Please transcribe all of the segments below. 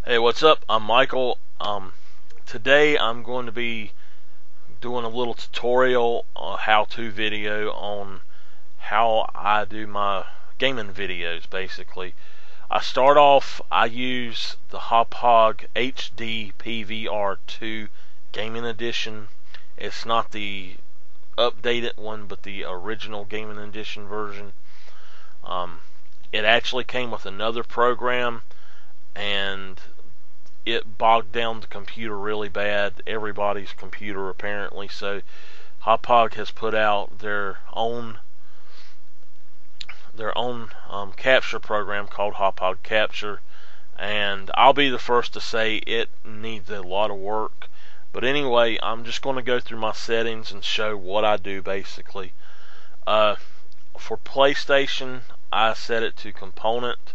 Hey, what's up? I'm Michael. Today I'm going to be doing a little tutorial, how-to video on how I do my gaming videos. Basically, I use the Hauppauge HDPVR 2 Gaming Edition. It's not the updated one, but the original Gaming Edition version. It actually came with another program, and it bogged down the computer really bad, everybody's computer apparently. So Hauppauge has put out their own capture program called Hauppauge Capture, and I'll be the first to say it needs a lot of work. But anyway, I'm just going to go through my settings and show what I do basically. For PlayStation, I set it to component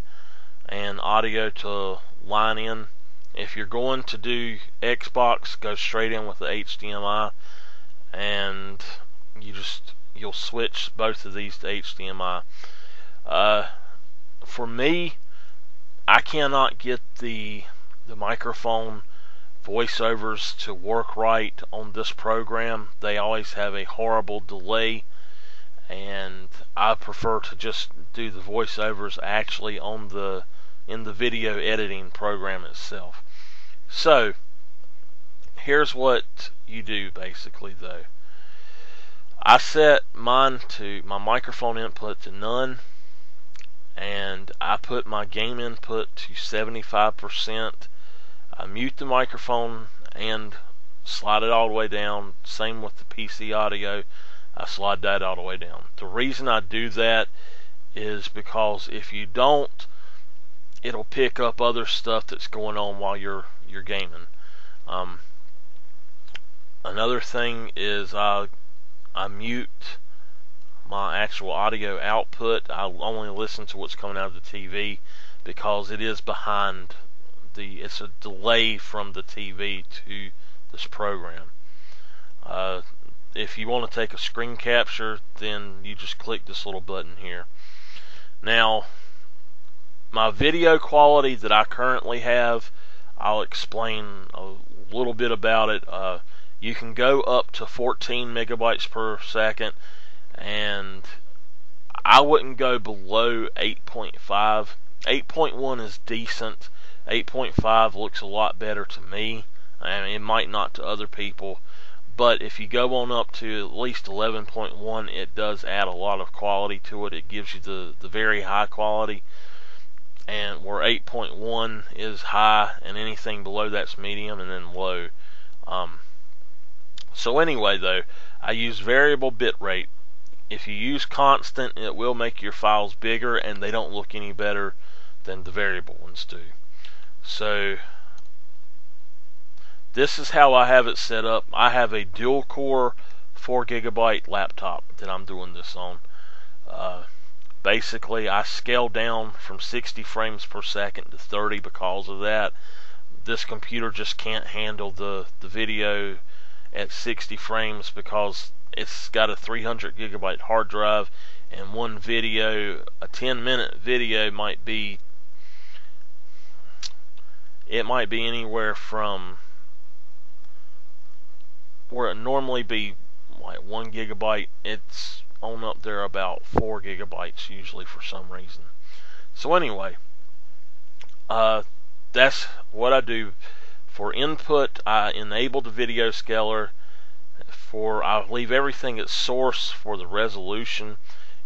and audio to line in. If you're going to do Xbox, go straight in with the HDMI, and you'll switch both of these to HDMI. For me, I cannot get the microphone voiceovers to work right on this program. They always have a horrible delay, and I prefer to just do the voiceovers actually in the video editing program itself. So here's what you do basically though. I set my microphone input to none, and I put my game input to 75%. I mute the microphone and slide it all the way down. Same with the PC audio, I slide that all the way down. The reason I do that is because if you don't, it'll pick up other stuff that's going on while you're gaming. Another thing is I mute my actual audio output. I only listen to what's coming out of the TV because it is behind it's a delay from the TV to this program. If you want to take a screen capture, then you just click this little button here. Now, my video quality that I currently have, I'll explain a little bit about it. You can go up to 14 megabytes per second, and I wouldn't go below 8.5. 8.1 is decent. 8.5 looks a lot better to me. I mean, it might not to other people, but if you go on up to at least 11.1, it does add a lot of quality to it. It gives you the very high quality, and where 8.1 is high, and anything below that's medium, and then low. So anyway though, I use variable bitrate. If you use constant, it will make your files bigger, and they don't look any better than the variable ones do. So this is how I have it set up. I have a dual core 4GB laptop that I'm doing this on. Basically, I scale down from 60 frames per second to 30 because of that. This computer just can't handle the video at 60 frames because it's got a 300 gigabyte hard drive, and one video, a 10-minute video, might be anywhere from where it normally be like 1 gigabyte, it's on up there about 4 gigabytes usually for some reason. So anyway, that's what I do. For input, I enable the video scaler. I leave everything at source for the resolution.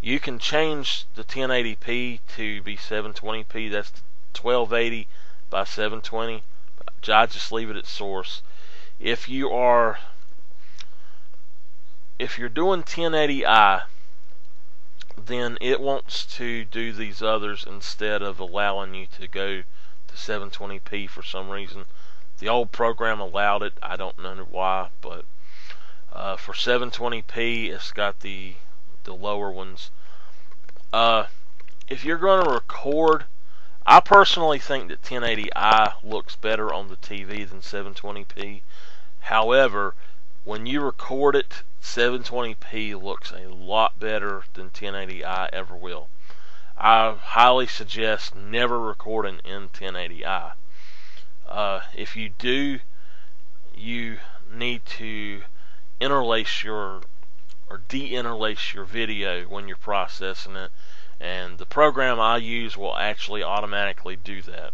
You can change the 1080p to be 720p. That's 1280 by 720. I just leave it at source. If you're doing 1080i, then it wants to do these others instead of allowing you to go to 720p for some reason. The old program allowed it. I don't know why, but for 720p, it's got the lower ones. If you're going to record, I personally think that 1080i looks better on the TV than 720p. However, when you record it, 720p looks a lot better than 1080i ever will. I highly suggest never recording in 1080i. If you do, you need to interlace your or de-interlace your video when you're processing it, and the program I use will actually automatically do that.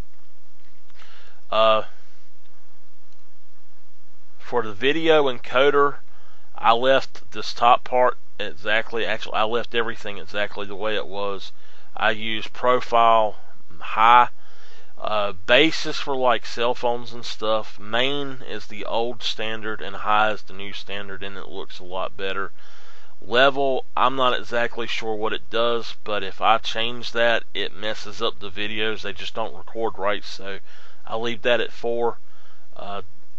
For the video encoder, I left this top part exactly, actually I left everything exactly the way it was. I use profile high. Base is for like cell phones and stuff. Main is the old standard and high is the new standard, and it looks a lot better. Level, I'm not exactly sure what it does, but if I change that, it messes up the videos. They just don't record right, so I leave that at 4.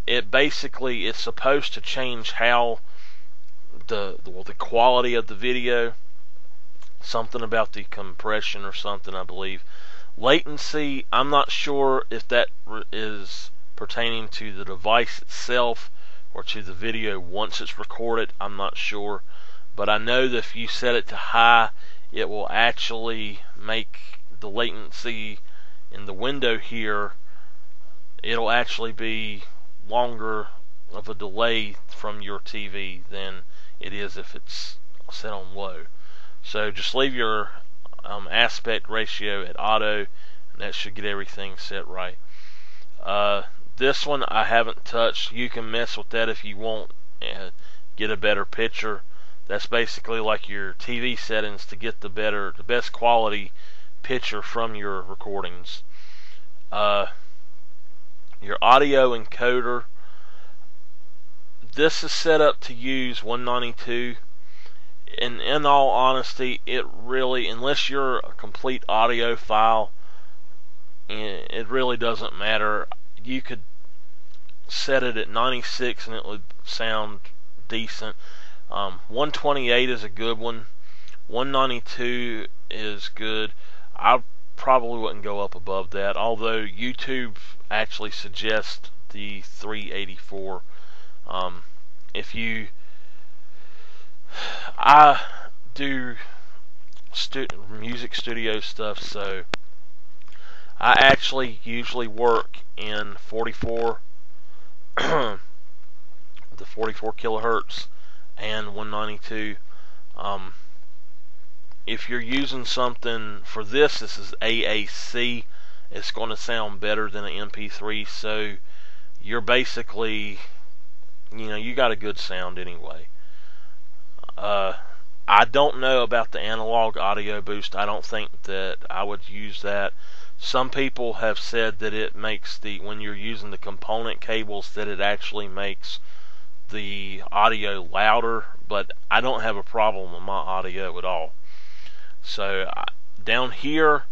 It basically is supposed to change how the quality of the video, something about the compression or something, I believe. Latency, I'm not sure if that is pertaining to the device itself or to the video once it's recorded. I'm not sure, but I know that if you set it to high, it will actually make the latency in the window here, it'll actually be longer of a delay from your TV than it is if it's set on low. So just leave your aspect ratio at auto, and that should get everything set right. This one I haven't touched. You can mess with that if you want and get a better picture. That's basically like your TV settings to get the best quality picture from your recordings. Your audio encoder, this is set up to use 192. And in all honesty, it really, unless you're a complete audiophile, it really doesn't matter. You could set it at 96 and it would sound decent. 128 is a good one. 192 is good. I probably wouldn't go up above that, although YouTube actually suggests the 384. I do music studio stuff, so I actually usually work in 44 the 44 kilohertz and 192. If you're using something for this is AAC, it's going to sound better than an MP3, so you're basically, you got a good sound anyway. I don't know about the analog audio boost. I don't think that I would use that. Some people have said that it makes when you're using the component cables, that it actually makes the audio louder, but I don't have a problem with my audio at all. So down here,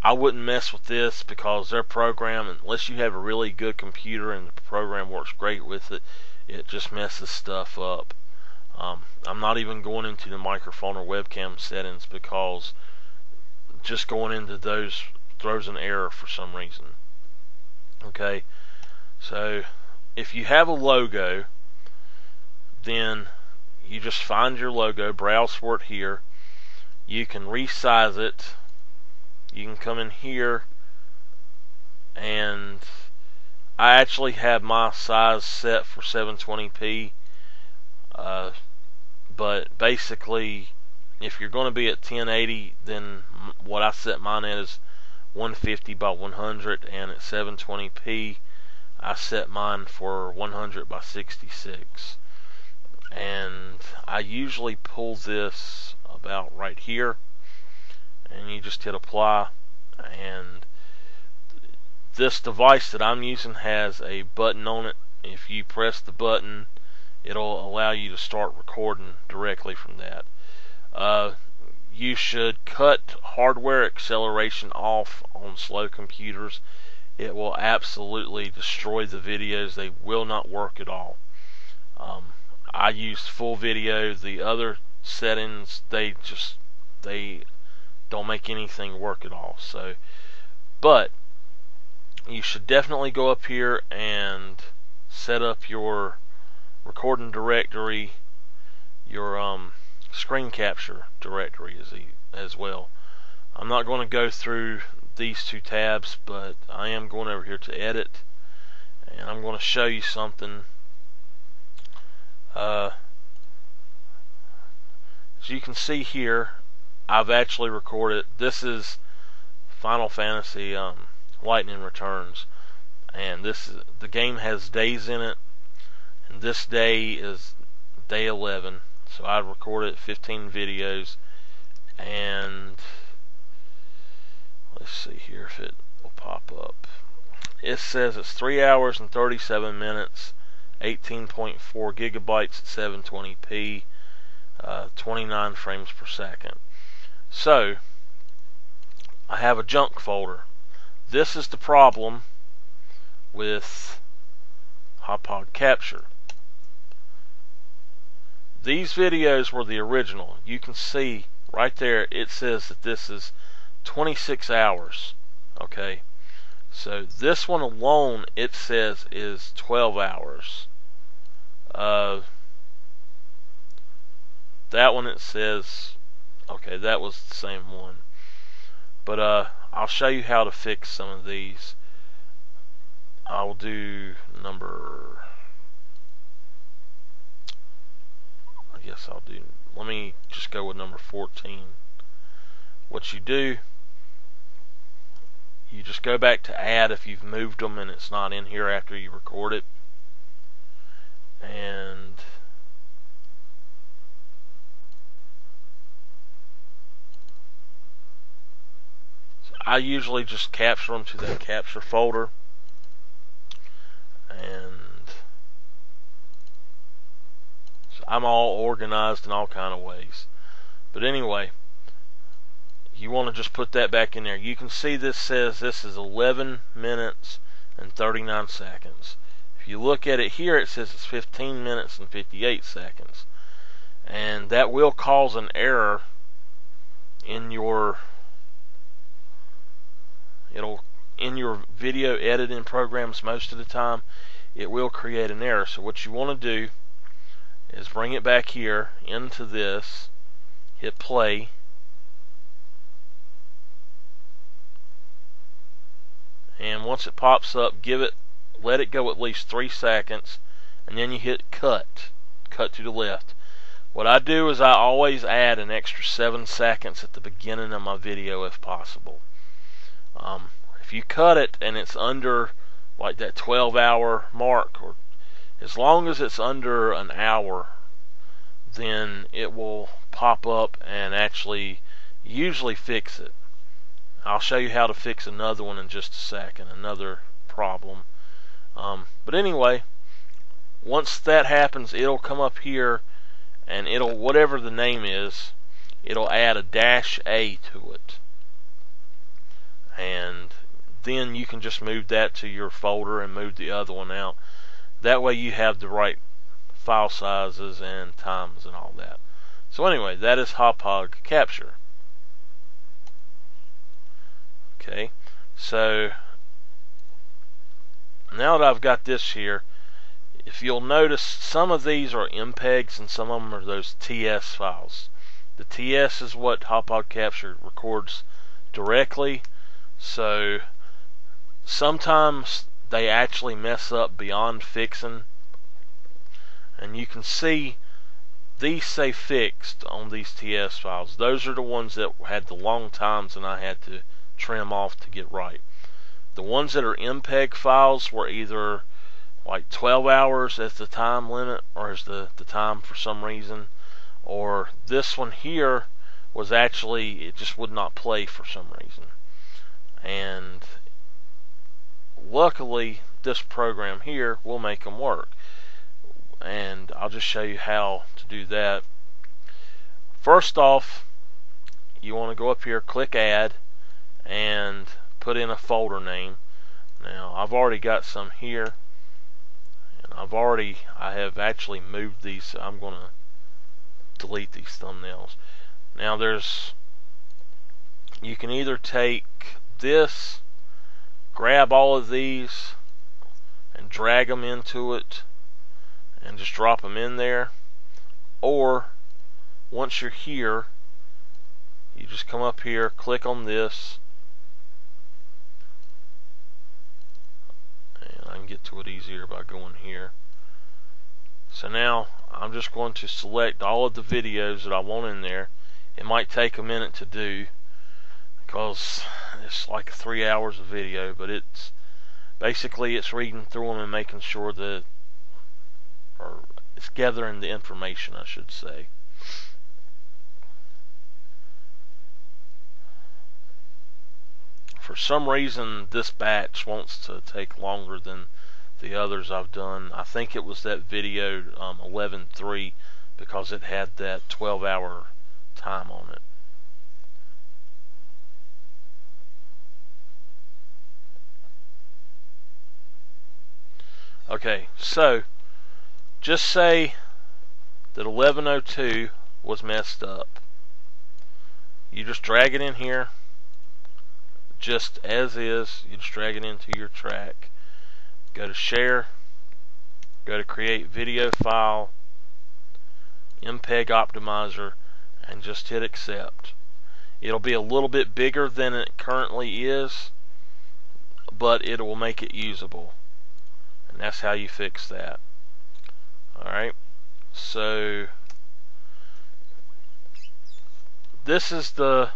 I wouldn't mess with this because their program, unless you have a really good computer and the program works great with it, it just messes stuff up. I'm not even going into the microphone or webcam settings because just going into those throws an error for some reason. Okay, so if you have a logo, then you just find your logo, browse for it here. You can resize it. You can come in here, and I actually have my size set for 720p. But basically, if you're going to be at 1080, then what I set mine at is 150 by 100, and at 720p, I set mine for 100 by 66. And I usually pull this about right here, and you just hit apply. And this device that I'm using has a button on it. If you press the button, it'll allow you to start recording directly from that. You should cut hardware acceleration off on slow computers. It will absolutely destroy the videos. They will not work at all. I used full video. The other settings, they don't make anything work at all. So, but you should definitely go up here and set up your recording directory, your screen capture directory as well. I'm not going to go through these two tabs, but I am going over here to edit, and I'm going to show you something. As you can see here, I've actually recorded. This is Final Fantasy Lightning Returns, and the game has days in it, and this day is day 11. So I recorded 15 videos, and let's see here if it will pop up. It says it's 3 hours and 37 minutes, 18.4 gigabytes at 720p, 29 frames per second. So I have a junk folder. This is the problem with Hauppauge Capture. These videos were the original. You can see right there it says that this is 26 hours. Okay, so this one alone it says is 12 hours. That one it says, okay, that was the same one. But I'll show you how to fix some of these. I'll do number, let me just go with number 14. What you do, you just go back to add if you've moved them and it's not in here after you record it. And so I usually just capture them to that capture folder. And so I'm all organized in all kind of ways. But anyway, you want to just put that back in there. You can see this says this is 11 minutes and 39 seconds. If you look at it here, it says it's 15 minutes and 58 seconds. And that will cause an error in your video editing programs. Most of the time it will create an error. So what you want to do is bring it back here into this, hit play, and once it pops up, let it go at least 3 seconds, and then you hit cut to the left. What I do is I always add an extra 7 seconds at the beginning of my video if possible. If you cut it and it's under like that 12-hour mark, or as long as it's under an hour, then it will pop up and actually usually fix it. I'll show you how to fix another one in just a second, another problem. But anyway, once that happens, it'll come up here and it'll, whatever the name is, it'll add a -A to it. And then you can just move that to your folder and move the other one out. That way you have the right file sizes and times and all that. So anyway, that is Hauppauge Capture. Okay, so now that I've got this here, if you'll notice, some of these are MPEGs and some of them are those TS files. The TS is what Hauppauge Capture records directly, so sometimes they actually mess up beyond fixing. And you can see these say fixed on these TS files. Those are the ones that had the long times and I had to trim off to get right. The ones that are MPEG files were either like 12 hours as the time limit, or as the time for some reason, or this one here was actually, it just would not play for some reason. And luckily this program here will make them work, and I'll just show you how to do that. First off, you want to go up here, click add, and put in a folder name. Now I've already got some here, and I have actually moved these, so I'm going to delete these thumbnails. Now you can either take this, grab all of these and drag them into it and just drop them in there, or once you're here, you just come up here, click on this, and I can get to it easier by going here. So now I'm just going to select all of the videos that I want in there. It might take a minute to do because it's like 3 hours of video, but it's basically it's reading through them and making sure that, or it's gathering the information, I should say. For some reason this batch wants to take longer than the others I've done. I think it was that video 11.3 because it had that 12-hour time on it. Okay, so just say that 11.02 was messed up. You just drag it in here just as is. You just drag it into your track. Go to share, go to create video file, MPEG optimizer, and just hit accept. It'll be a little bit bigger than it currently is, but it will make it usable. And that's how you fix that. Alright, so this is the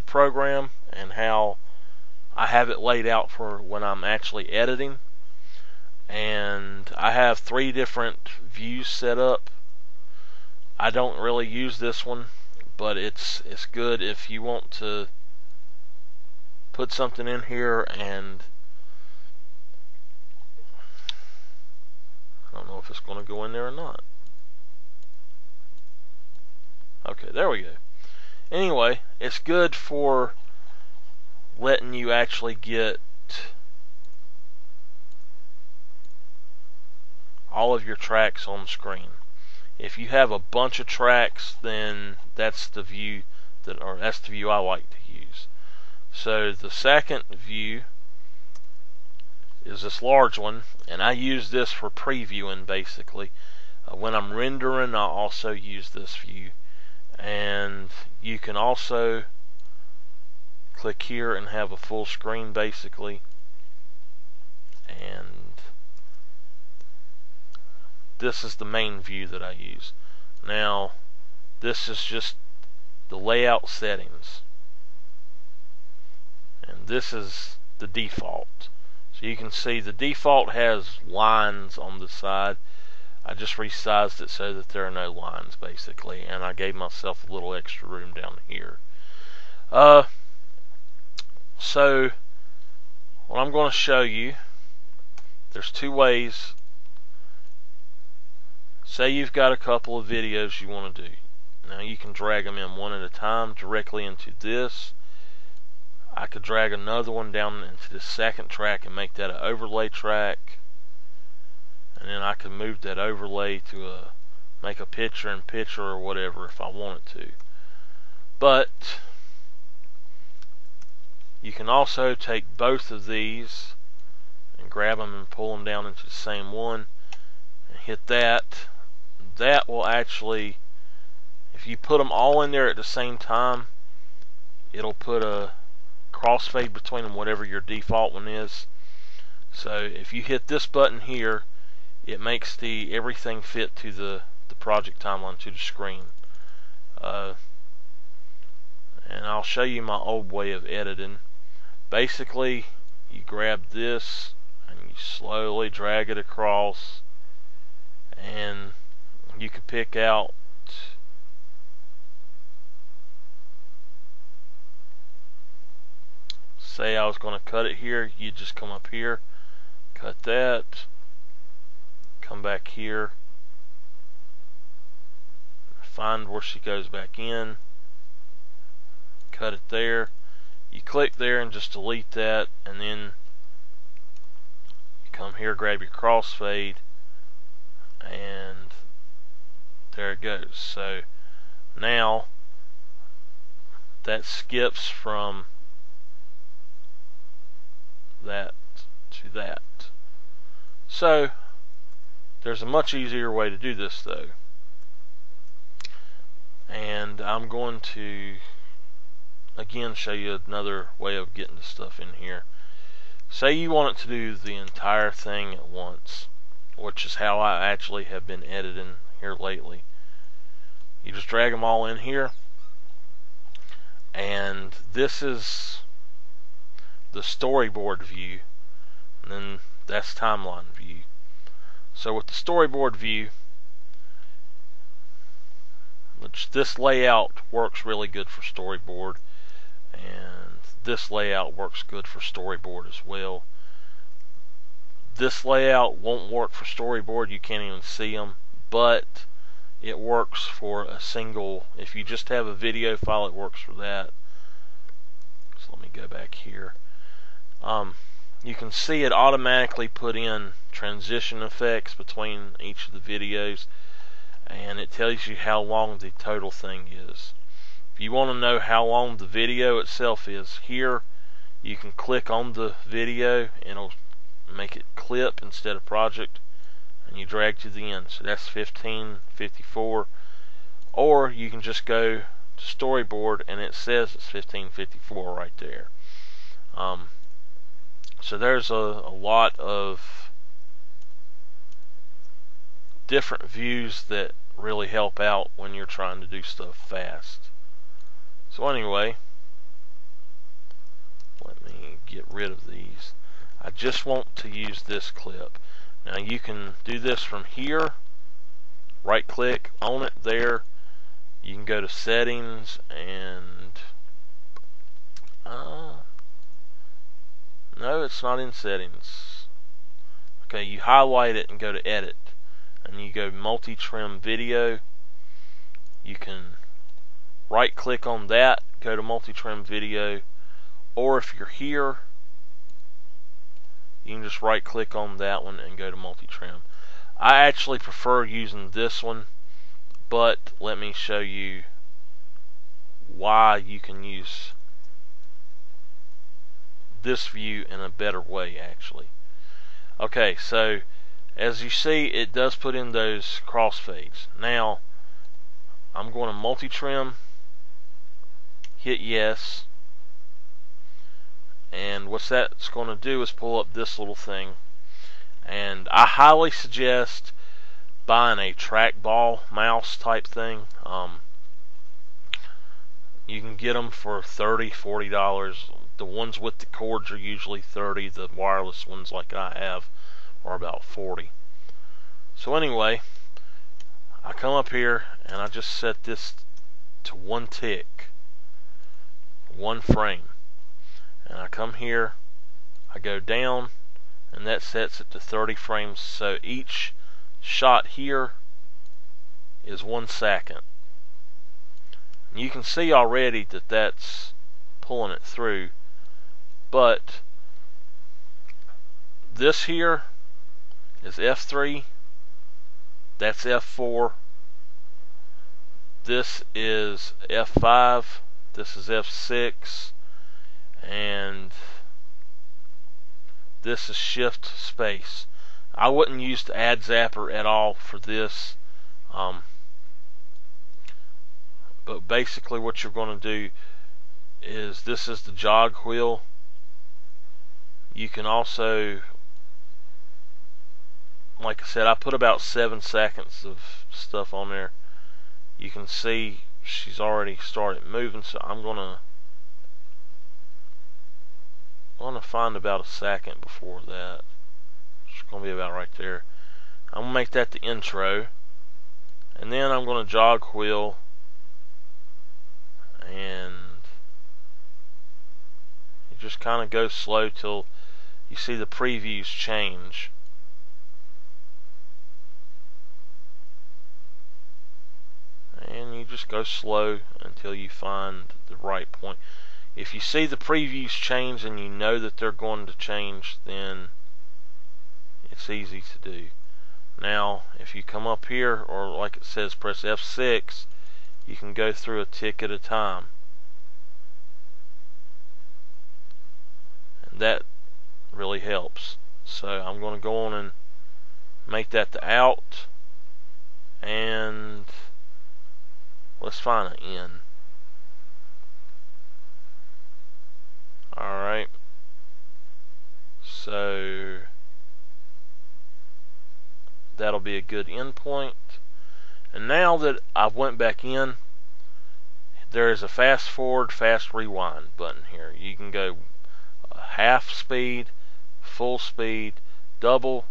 program and how I have it laid out for when I'm actually editing. And I have 3 different views set up. I don't really use this one, but it's good if you want to put something in here, and I don't know if it's going to go in there or not. Okay, there we go. Anyway, it's good for letting you actually get all of your tracks on screen. If you have a bunch of tracks, then that's the view that's the view I like to use. So the second view is this large one, and I use this for previewing basically. When I'm rendering, I'll also use this view. And you can also click here and have a full screen basically. And this is the main view that I use. Now, this is just the layout settings. And this is the default. So you can see the default has lines on the side. I just resized it so that there are no lines basically, and I gave myself a little extra room down here. So what I'm going to show you, there's 2 ways. Say you've got a couple of videos you want to do. Now you can drag them in one at a time directly into this. I could drag another one down into the second track and make that an overlay track. And then I can move that overlay to make a picture-in-picture or whatever if I wanted to. But you can also take both of these and grab them and pull them down into the same one and hit that. That will actually, if you put them all in there at the same time, it'll put a crossfade between them, whatever your default one is. So if you hit this button here, it makes everything fit to the project timeline, to the screen. And I'll show you my old way of editing. Basically, you grab this and you slowly drag it across, and you can pick out say I was going to cut it here. You just come up here, cut that, come back here, find where she goes back in, cut it there. You click there and just delete that, and then you come here, grab your crossfade, and there it goes. So now that skips from that to that. So there's a much easier way to do this though, and I'm going to again show you another way of getting the stuff in here. say you want it to do the entire thing at once, which is how I actually have been editing here lately. You just drag them all in here, and this is the storyboard view, and then that's timeline view. So with the storyboard view, which this layout works really good for storyboard, and this layout works good for storyboard as well. This layout won't work for storyboard, you can't even see them, but it works for a single, if you just have a video file, it works for that. So let me go back here. You can see it automatically put in transition effects between each of the videos, and it tells you how long the total thing is. If you want to know how long the video itself is, here you can click on the video and it'll make it clip instead of project, and you drag to the end. So that's 1554, or you can just go to storyboard and it says it's 1554 right there. So there's a lot of different views that really help out when you're trying to do stuff fast. So anyway, let me get rid of these. I just want to use this clip. Now you can do this from here, right click on it there, you can go to settings and no, it's not in settings. Okay, you highlight it and go to edit, and you go multi-trim video. You can right click on that, go to multi-trim video, or if you're here, you can just right click on that one and go to multi-trim. I actually prefer using this one, but let me show you why you can use this view in a better way actually. Okay, so as you see, it does put in those crossfades. Now I'm going to multi-trim, hit yes, and what that's going to do is pull up this little thing, and I highly suggest buying a trackball mouse type thing. You can get them for $30, $40. The ones with the cords are usually $30. The wireless ones like I have are about $40. So anyway, I come up here and I just set this to 1 tick, 1 frame, and I come here, I go down, and that sets it to 30 frames. So each shot here is 1 second. And you can see already that that's pulling it through, but this here is F3, that's F4, this is F5, this is F6, and this is shift space. I wouldn't use the add zapper at all for this, but basically what you're going to do is, this is the jog wheel. You can also, like I said, I put about 7 seconds of stuff on there. You can see she's already started moving, so I'm gonna find about 1 second before that. It's gonna be about right there. I'm gonna make that the intro, and then I'm gonna jog wheel, and it just kind of goes slow till you see the previews change. And you just go slow until you find the right point. If you see the previews change and you know that they're going to change, then it's easy to do. Now if you come up here, or like it says, press F6, you can go through a tick at a time, and that really helps. So I'm going to go on and make that the out, and let's find an in. Alright, So that'll be a good endpoint. And now that I went back in, there is a fast forward, fast rewind button here. You can go half speed, full speed, double,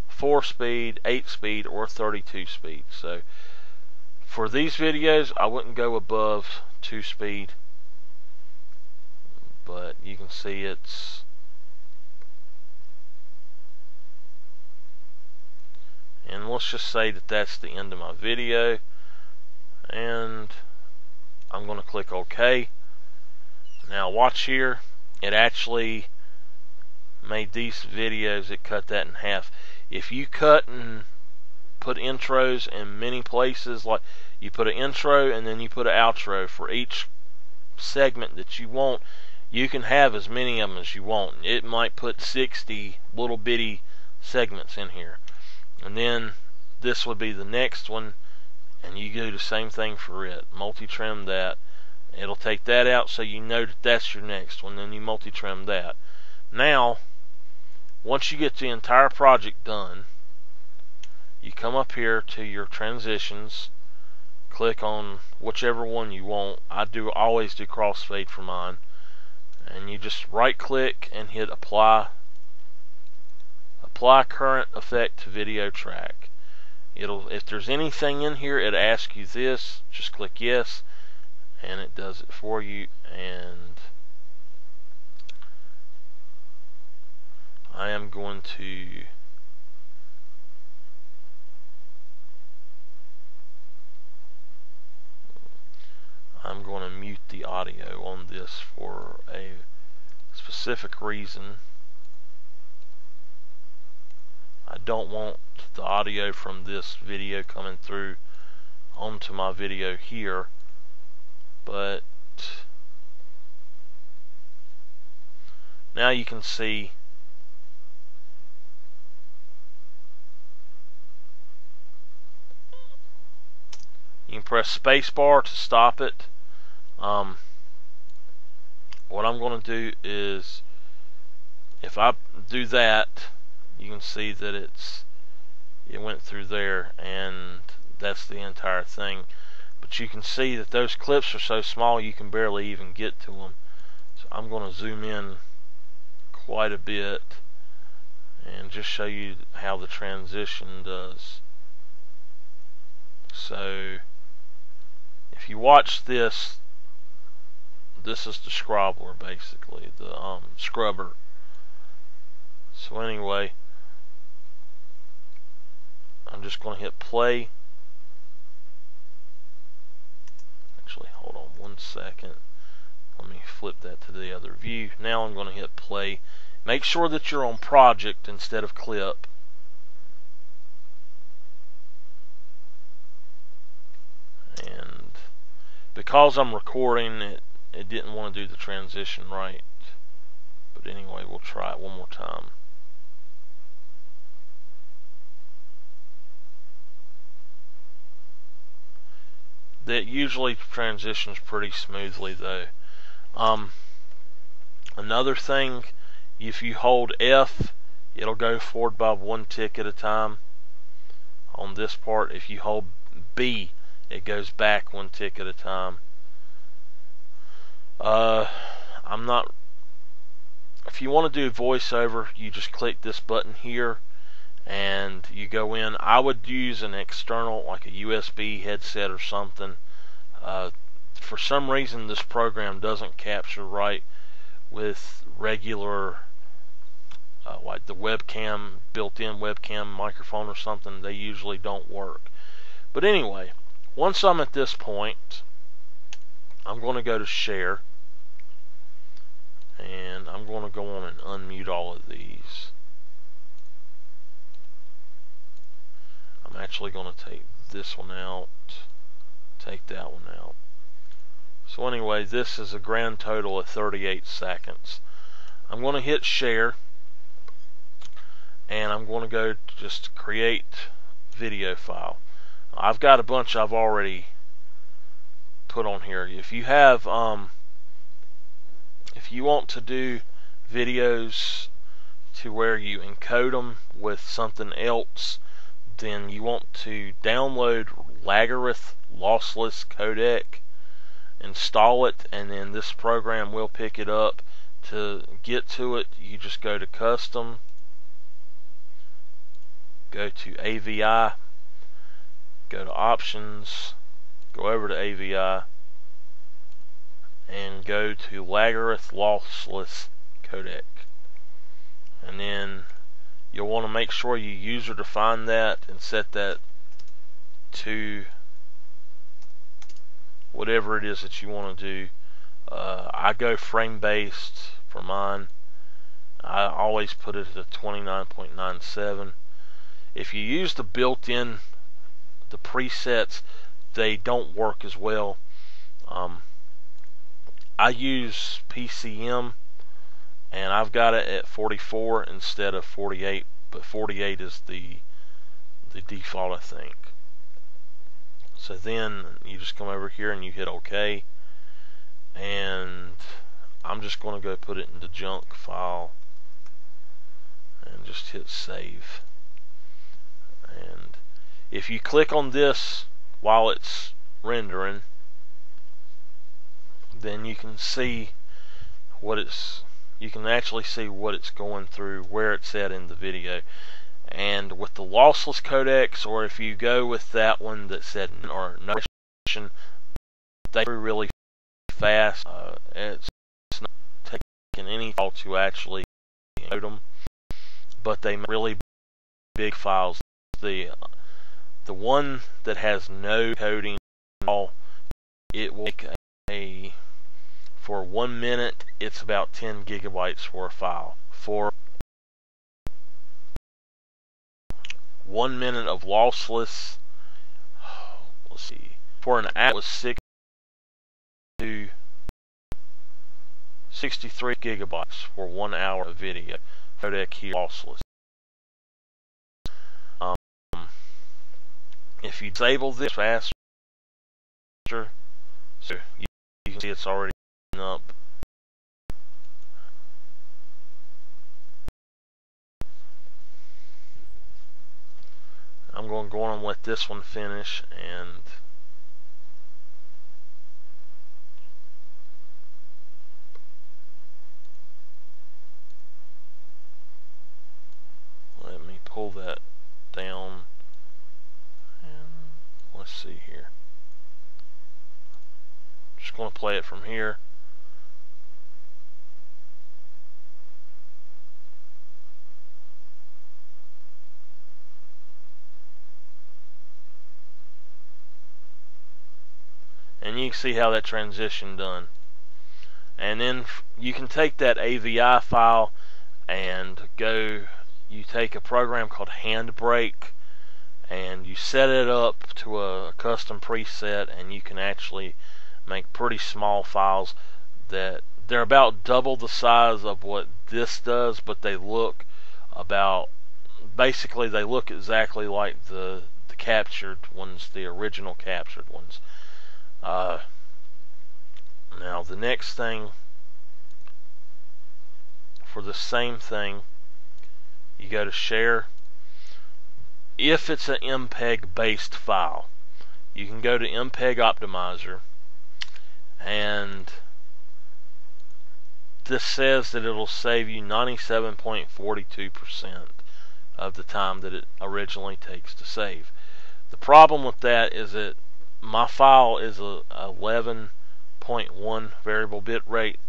4 speed, 8 speed, or 32 speed. So for these videos, I wouldn't go above 2 speed, but you can see it's and let's just say that that's the end of my video, and I'm going to click OK. Now watch here, it actually made these videos, it cut that in half. If you cut and put intros in many places, like you put an intro and then you put an outro for each segment that you want, you can have as many of them as you want. It might put 60 little bitty segments in here, and then this would be the next one, and you do the same thing for it. Multi-trim that. It'll take that out so you know that that's your next one, then you multi-trim that. Now, once you get the entire project done, you come up here to your transitions, click on whichever one you want. I always do crossfade for mine, and you just right click and hit apply current effect to video track. If there's anything in here, it'll ask you this, just click yes, and it does it for you. And I am going to mute the audio on this for a specific reason. I don't want the audio from this video coming through onto my video here, but now you can see you can press spacebar to stop it. What I'm going to do is, if I do that, you can see that it went through there, and that's the entire thing. But you can see that those clips are so small you can barely even get to them. So I'm going to zoom in quite a bit and just show you how the transition does. So if you watch this, this is the scrobbler, basically, the scrubber. So anyway, I'm just going to hit play. Actually, hold on 1 second. Let me flip that to the other view. Now I'm going to hit play. Make sure that you're on project instead of clip. And because I'm recording it, it didn't want to do the transition right. But anyway, we'll try it one more time. That usually transitions pretty smoothly though. Another thing, if you hold F, it'll go forward by 1 tick at a time. On this part, if you hold B, it goes back 1 tick at a time. If you want to do voiceover, you just click this button here and you go in. I would use an external, like a USB headset or something. For some reason this program doesn't capture right with regular like the webcam, built-in webcam microphone or something. They usually don't work. But anyway, once I'm at this point, I'm going to go to share, and I'm going to go on and unmute all of these. I'm actually going to take this one out, take that one out. So anyway, this is a grand total of 38 seconds. I'm going to hit share, and I'm going to go to just create video file. I've got a bunch I've already put on here. If you have if you want to do videos to where you encode them with something else, then you want to download Lagarith lossless codec, install it, and then this program will pick it up. To get to it, you just go to Custom, go to AVI, go to Options, go over to AVI, and go to Lagarith lossless codec. And then you'll want to make sure you user define that and set that to whatever it is that you want to do. I go frame based for mine. I always put it at 29.97. If you use the built-in, the presets, they don't work as well. I use PCM, and I've got it at 44 instead of 48, but 48 is the default, I think. So then you just come over here and you hit OK, and I'm just going to go put it in the junk file and just hit save. And if you click on this while it's rendering, then you can see what you can actually see what it's going through, where it's at in the video. And with the lossless codecs, or if you go with that one that said or notation, they are really fast. It's not taking any file to actually encode them, but they make really big files. The one that has no coding at all, it will make for 1 minute, it's about 10 gigabytes for a file. For 1 minute of lossless, let's see, for an hour was 6 to 63 gigabytes for 1 hour of video. Codec here lossless. If you disable this faster, so you can see it's already up. I'm going to go on and let this one finish, and let me pull that down, and let's see here. Just going to play it from here. And you can see how that transition done. And then you can take that AVI file and you take a program called Handbrake, and you set it up to a custom preset, and you can actually make pretty small files that they're about double the size of what this does, but they look basically they look exactly like the captured ones, the original captured ones. Now the next thing, for the same thing, you go to share. If it's an MPEG based file, you can go to MPEG Optimizer, and this says that it'll save you 97.42% of the time that it originally takes to save. The problem with that is that my file is a 11.1 variable bit rate.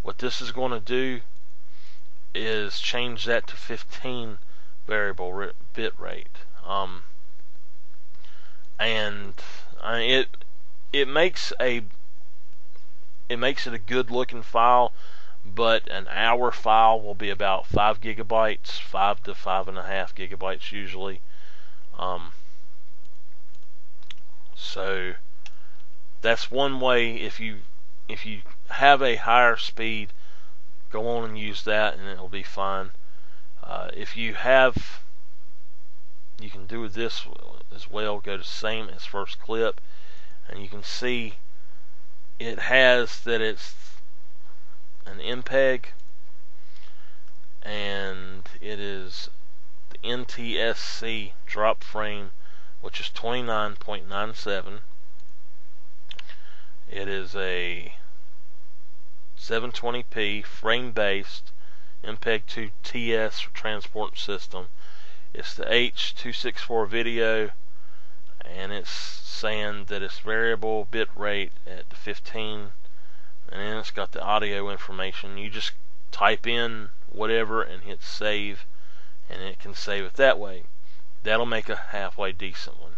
What this is going to do is change that to 15 variable bit rate, and it makes it a good looking file, but an hour file will be about 5 gigabytes, 5 to 5.5 gigabytes usually. So that's one way. If you have a higher speed, go on and use that, and it'll be fine. If you have, you can do this as well. Go to same as first clip, and you can see it has that it's an MPEG, and it is the NTSC drop frame, which is 29.97. It is a 720p frame-based MPEG-2 TS transport system. It's the H.264 video, and it's saying that it's variable bit rate at 15, and then it's got the audio information. You just type in whatever and hit save, and it can save it that way. That'll make a halfway decent one.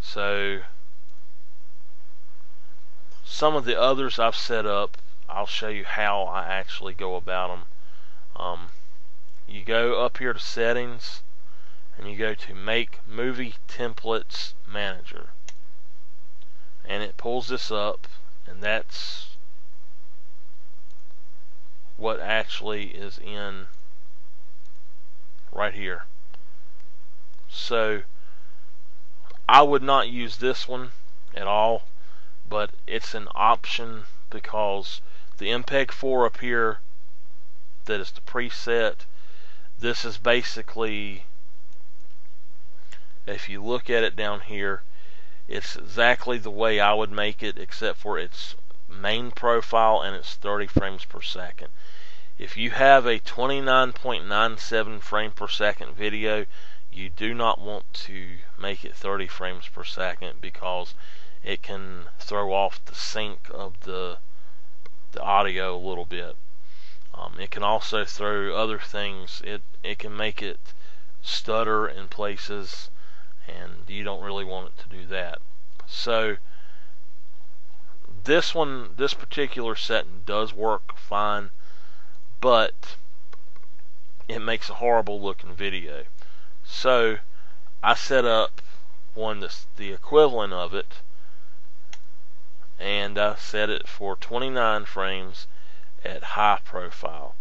So some of the others I've set up, I'll show you how I actually go about them. You go up here to settings, and you go to make movie templates manager, and it pulls this up, and that's what actually is in right here. So I would not use this one at all, but it's an option because the MPEG-4 up here, that is the preset. This is basically, if you look at it down here, it's exactly the way I would make it, except for its main profile and it's 30 frames per second. If you have a 29.97 frame per second video, you do not want to make it 30 frames per second because it can throw off the sync of the audio a little bit. It can also throw other things. It can make it stutter in places, and you don't really want it to do that. So this particular setting does work fine, but it makes a horrible looking video. So I set up one that's the equivalent of it, and I set it for 29 frames at high profile,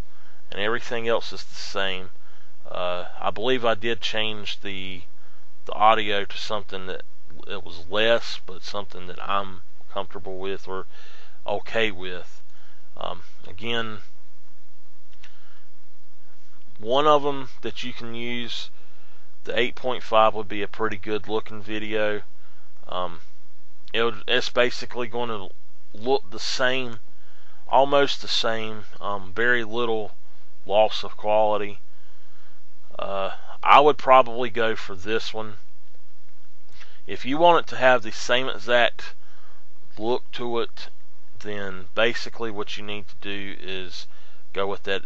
and everything else is the same. I believe I did change the audio to something that it was less, but something that I'm comfortable with or okay with. Again, one of them that you can use, the 8.5, would be a pretty good looking video. It's basically going to look the same, almost the same, very little loss of quality. I would probably go for this one. If you want it to have the same exact look to it, then basically what you need to do is go with that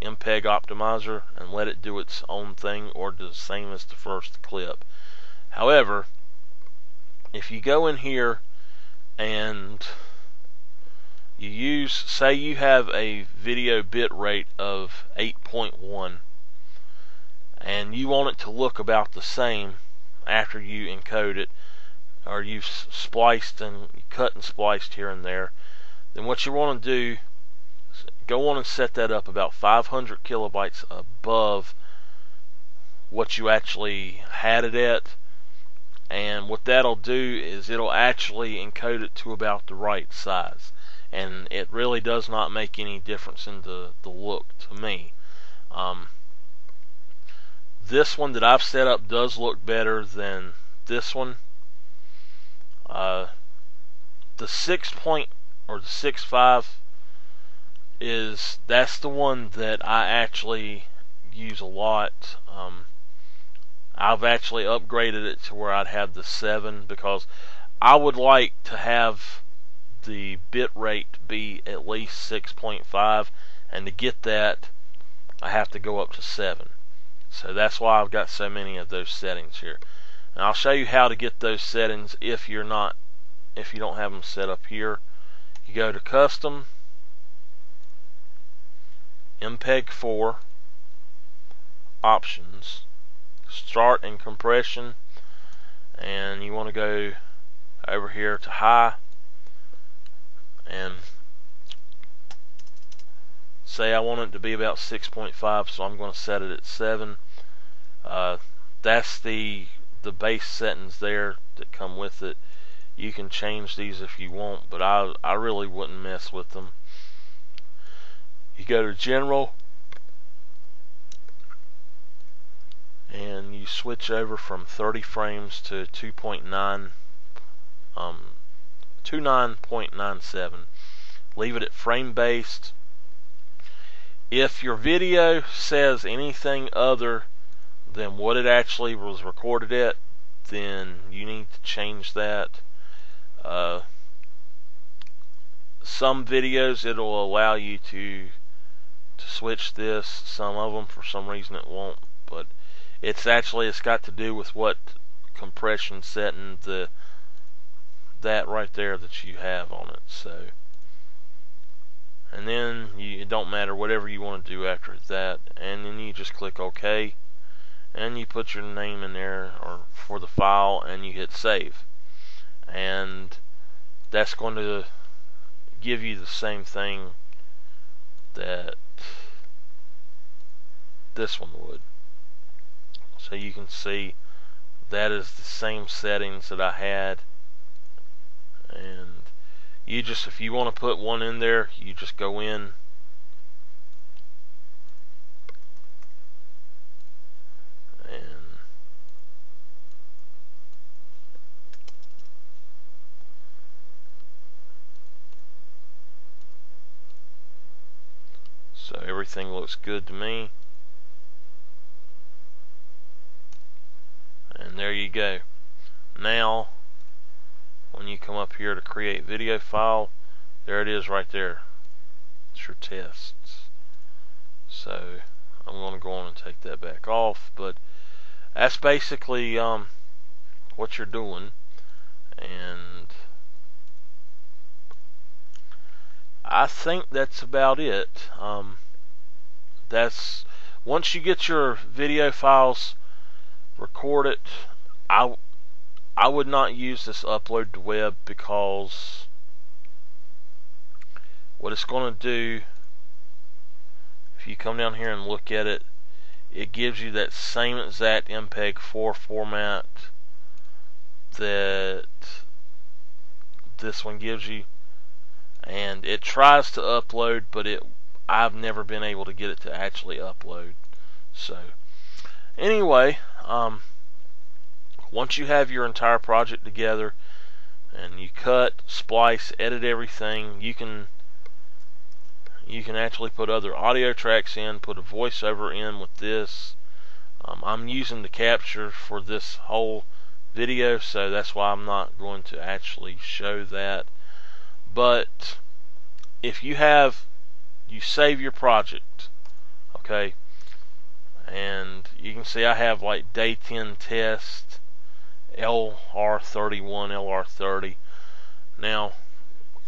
MPEG optimizer and let it do its own thing, or do the same as the first clip. However, if you go in here and you use, say you have a video bit rate of 8.1 and you want it to look about the same after you encode it, or you've spliced and cut and spliced here and there, then what you want to do is go on and set that up about 500 kilobytes above what you actually had it at. And what that'll do is it'll actually encode it to about the right size, and it really does not make any difference in the look to me. This one that I've set up does look better than this one. The 6 point or the 6.5 that's the one that I actually use a lot. I've actually upgraded it to where I'd have the 7, because I would like to have the bit rate be at least 6.5, and to get that I have to go up to 7. So that's why I've got so many of those settings here. And I'll show you how to get those settings if you don't have them set up here. You go to Custom, MPEG-4, Options, Start and Compression, and you want to go over here to High, and say I want it to be about 6.5, so I'm going to set it at 7. That's the base settings there that come with it. You can change these if you want, but I really wouldn't mess with them. you go to General, and you switch over from 30 frames to 29.97. Leave it at frame based. If your video says anything other than what it actually was recorded at, then you need to change that. Some videos it'll allow you to switch this. Some of them for some reason it won't, but it's got to do with what compression setting that right there that you have on it. So, and then it don't matter whatever you want to do after that, and then you just click OK, and you put your name in there or for the file, and you hit save, and that's going to give you the same thing that this one would. So you can see that is the same settings that I had, and you just, if you want to put one in there, you just go in and so everything looks good to me. And there you go. Now, when you come up here to create video file, there it is right there. It's your tests. So I'm going to go on and take that back off, but that's basically what you're doing. And I think that's about it. That's once you get your video files recorded, I would not use this upload to web, because what it's going to do, if you come down here and look at it, it gives you that same exact MPEG-4 format that this one gives you, and it tries to upload, but I've never been able to get it to actually upload. So anyway, once you have your entire project together and you cut, splice, edit everything, you can actually put other audio tracks in, put a voiceover in with this. I'm using the capture for this whole video, so that's why I'm not going to actually show that. But if you save your project, okay, and you can see I have like day 10 test, LR31, LR30. Now,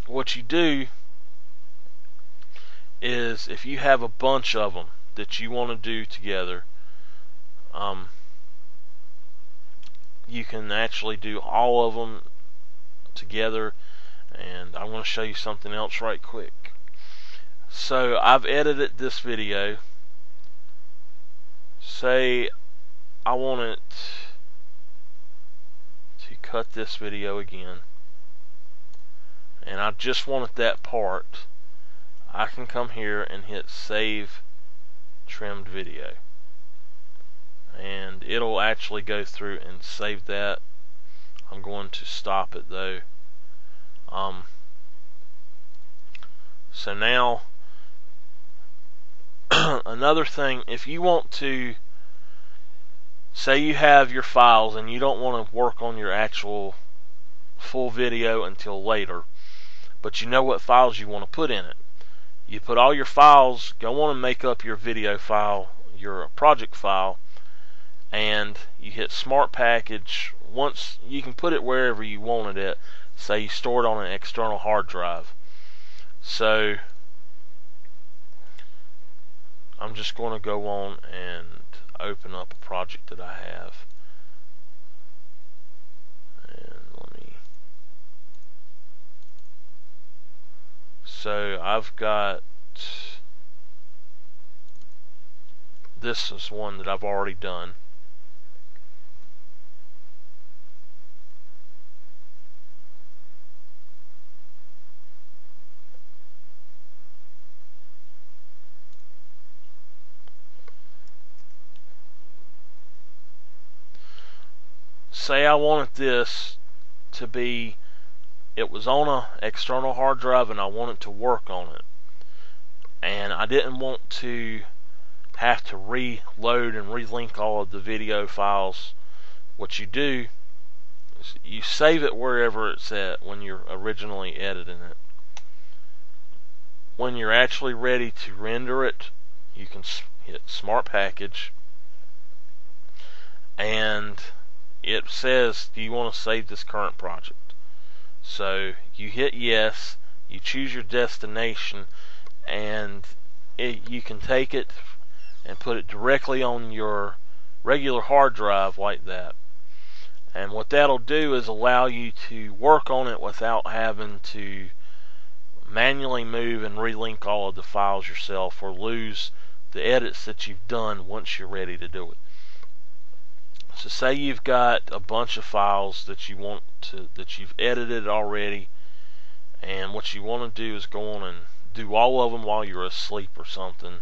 what you do is, if you have a bunch of them that you want to do together, you can actually do all of them together. And I want to show you something else right quick. So I've edited this video. Say I want it to cut this video again, and I just wanted that part. I can come here and hit save trimmed video, and it'll actually go through and save that. I'm going to stop it though. So now another thing, if you want to, say you have your files and you don't want to work on your actual full video until later, but you know what files you want to put in it, you put all your files, go on and make up your video file, your project file, and you hit Smart Package. Once you can put it wherever you wanted it. Say you store it on an external hard drive. So I'm just going to go on and open up a project that I have, and so I've got, this is one that I've already done. say I wanted this to be, it was on an external hard drive and I wanted to work on it, and I didn't want to have to reload and relink all of the video files. What you do is you save it wherever it's at when you're originally editing it. When you're actually ready to render it, you can hit Smart Package, and it says, do you want to save this current project? So you hit yes, you choose your destination, and you can take it and put it directly on your regular hard drive like that. And what that'll do is allow you to work on it without having to manually move and relink all of the files yourself, or lose the edits that you've done once you're ready to do it. So say you've got a bunch of files that you want to, that you've edited already, and what you want to do is go on and do all of them while you're asleep or something.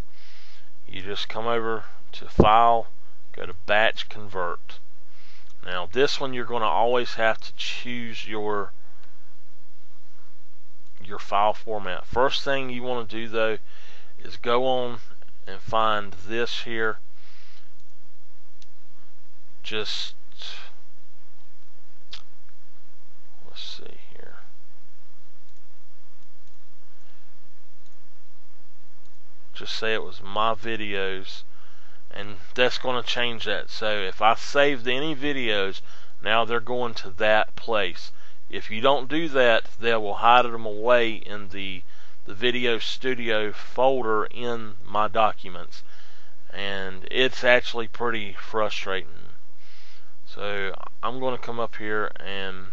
You just come over to File, go to Batch Convert. Now this one you're going to always have to choose your file format. First thing you want to do though is go on and find this here. Just let's see here. Just say it was my videos, and that's going to change that. So if I saved any videos, now they're going to that place. If you don't do that, they will hide them away in the Video Studio folder in my documents, and it's actually pretty frustrating. So I'm going to come up here, and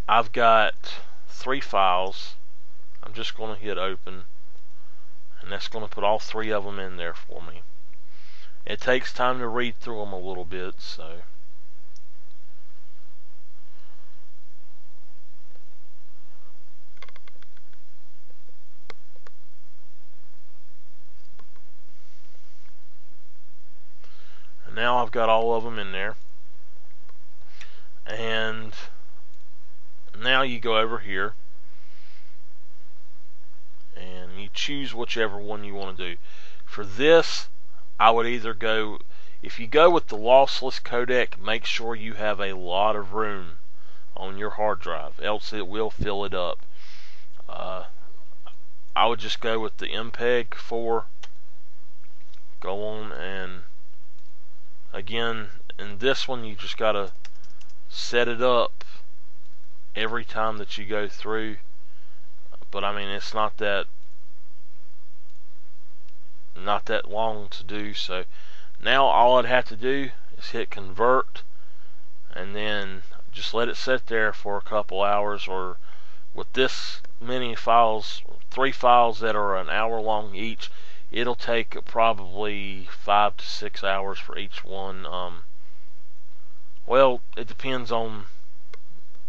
I've got 3 files. I'm just going to hit open, and that's going to put all 3 of them in there for me. It takes time to read through them a little bit, so now I've got all of them in there. And now you go over here and you choose whichever one you want to do. For this, I would either go, if you go with the lossless codec, make sure you have a lot of room on your hard drive, else it will fill it up. I would just go with the MPEG 4. Go on, and again, in this one you just gotta set it up every time that you go through, but I mean it's not that long to do. So now all I'd have to do is hit convert, and then just let it sit there for a couple hours, or with this many files, 3 files that are an hour long each, it'll take probably 5 to 6 hours for each one. Well, it depends on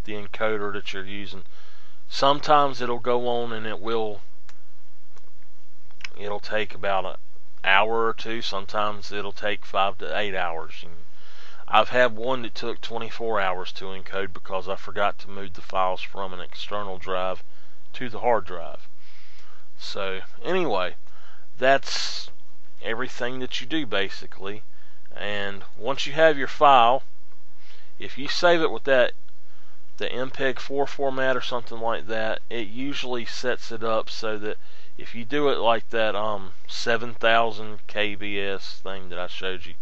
the encoder that you're using. Sometimes it'll go on and it'll take about an hour or 2. Sometimes it'll take 5 to 8 hours. And I've had one that took 24 hours to encode because I forgot to move the files from an external drive to the hard drive. So anyway, that's everything that you do basically. And once you have your file, if you save it with the MPEG 4 format or something like that, it usually sets it up so that if you do it like that 7000 kbs thing that I showed you,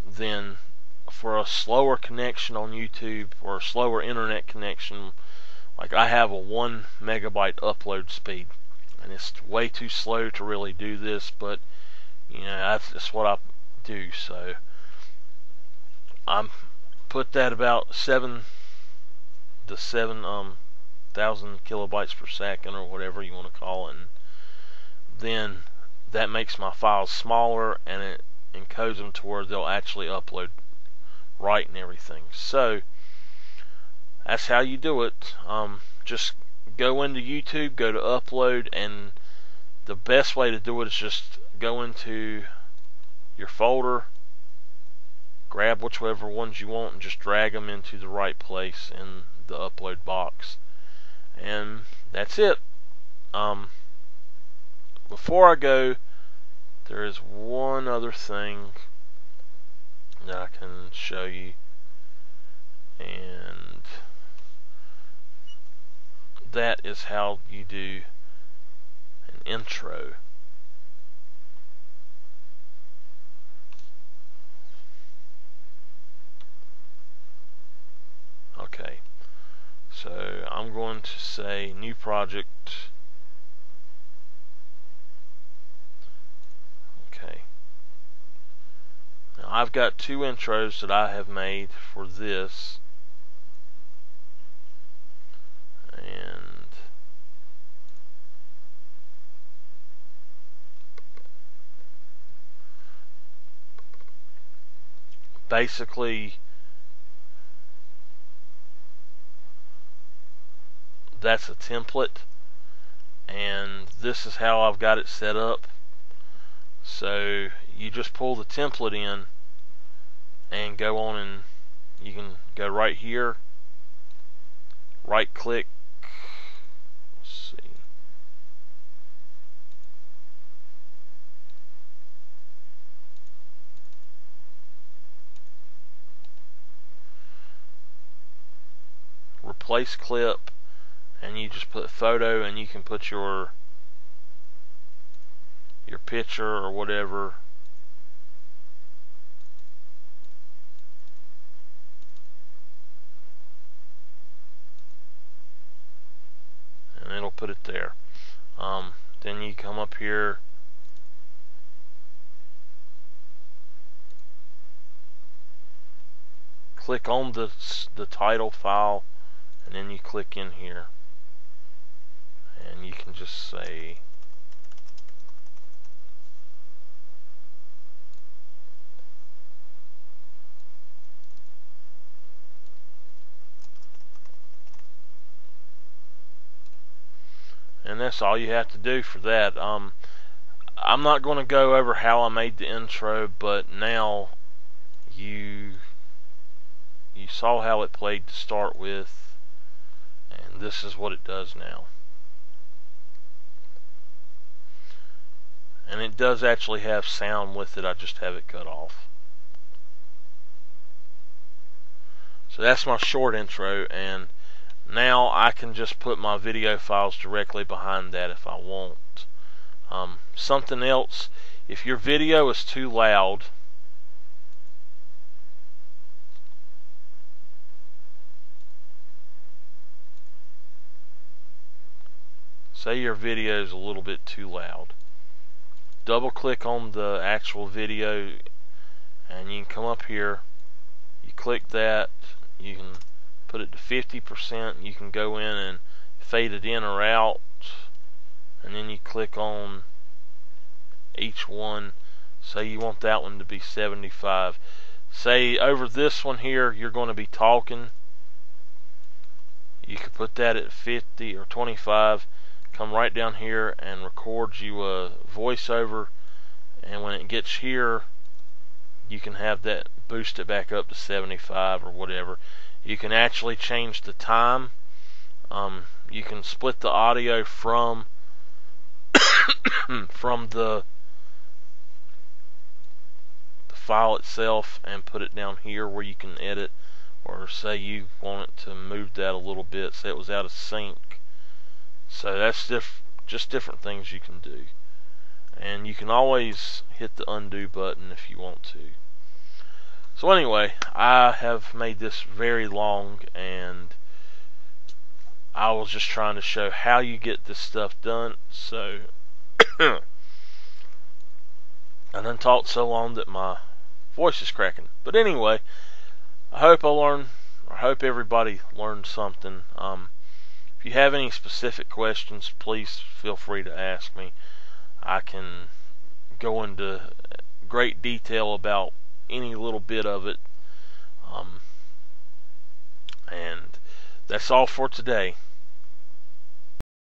then for a slower connection on YouTube or a slower internet connection, like I have a 1 megabyte upload speed, and it's way too slow to really do this, but you know, that's what I do. So I'm put that about 7,000 kilobytes per second, or whatever you want to call it, and then that makes my files smaller, and it encodes them to where they'll actually upload right and everything. So that's how you do it. Just go into YouTube, go to upload, and the best way to do it is just go into your folder, grab whichever ones you want and just drag them into the right place in the upload box. And that's it. Before I go, there is one other thing that I can show you, and that is how you do an intro. Okay, so I'm going to say new project. Okay, now I've got two intros that I have made for this, and basically that's a template, and this is how I've got it set up. So you just pull the template in and go on, and you can go right here, right click, let's see, replace clip, and you just put photo, and you can put your picture or whatever. And it'll put it there. Then you come up here, click on the title file, and then you click in here, and you can just say and that's all you have to do for that. I'm not going to go over how I made the intro, but now you saw how it played to start with, and this is what it does now. And it does actually have sound with it, I just have it cut off. So that's my short intro, and now I can just put my video files directly behind that if I want. Something else, if your video is too loud, say your video is a little bit too loud, double click on the actual video, and you can come up here, you click that, you can put it to 50%, you can go in and fade it in or out, and then you click on each one. Say you want that one to be 75. Say over this one here you're going to be talking, you could put that at 50 or 25, come right down here and record you a voiceover, and when it gets here you can have that, boost it back up to 75 or whatever. You can actually change the time. You can split the audio from the file itself and put it down here where you can edit, or say you want it to move that a little bit, say it was out of sync. So that's just different things you can do, and you can always hit the undo button if you want to. So anyway, I have made this very long, and I was just trying to show how you get this stuff done. So I done talked so long that my voice is cracking. But anyway, I hope everybody learned something. If you have any specific questions, please feel free to ask me. I can go into great detail about any little bit of it. And that's all for today.